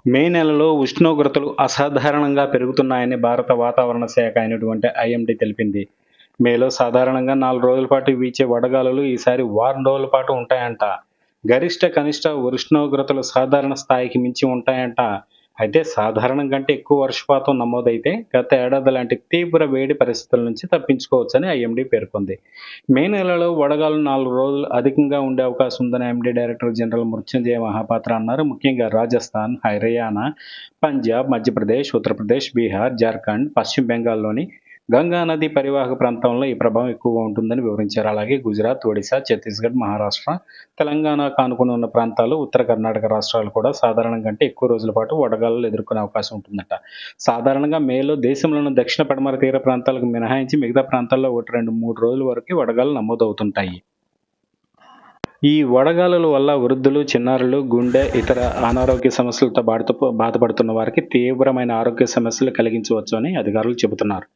మే నెలలో ఉష్ణోగ్రతలు అసాధారణంగా పెరుగుతున్నాయని భారత వాతావరణ శాఖ అయినటువంటి ఐఎండీ తెలిపింది. మేలో సాధారణంగా 4 రోజుల పాటు వీచే వడగాలులు ఈసారి వారం రోజుల పాటు ఉంటాయంట. గరిష్ట, కనిష్ట ఉష్ణోగ్రతలు సాధారణ స్థాయికి మించి ఉంటాయంట. అయితే సాధారణం కంటే ఎక్కువ వర్షపాతం నమోదైతే గత ఏడాది లాంటి తీవ్ర వేడి పరిస్థితుల నుంచి తప్పించుకోవచ్చని ఐఎండీ పేర్కొంది. మే నెలలో వడగాలు 4 రోజులు అధికంగా ఉండే అవకాశం ఉందని ఐఎండీ డైరెక్టర్ జనరల్ మృత్యుంజయ మహాపాత్ర అన్నారు. ముఖ్యంగా రాజస్థాన్, హర్యానా, పంజాబ్, మధ్యప్రదేశ్, ఉత్తరప్రదేశ్, బీహార్, జార్ఖండ్, పశ్చిమ బెంగాల్లోని గంగా నది పరివాహక ప్రాంతంలో ఈ ప్రభావం ఎక్కువగా ఉంటుందని వివరించారు. అలాగే గుజరాత్, ఒడిశా, ఛత్తీస్గఢ్, మహారాష్ట్ర, తెలంగాణకు ఆనుకుని ఉన్న ప్రాంతాలు, ఉత్తర కర్ణాటక రాష్ట్రాలు కూడా సాధారణం కంటే ఎక్కువ రోజుల పాటు వడగాలులు ఎదుర్కొనే అవకాశం ఉంటుందట. సాధారణంగా మేలో దేశంలోని దక్షిణ పడమర తీర ప్రాంతాలకు మినహాయించి మిగతా ప్రాంతాల్లో 1, 2, 3 రోజుల వరకు వడగాలు నమోదవుతుంటాయి. ఈ వడగాలుల వల్ల వృద్ధులు, చిన్నారులు, గుండె, ఇతర అనారోగ్య సమస్యలతో బాధపడుతున్న వారికి తీవ్రమైన ఆరోగ్య సమస్యలు కలిగించవచ్చు అని అధికారులు చెబుతున్నారు.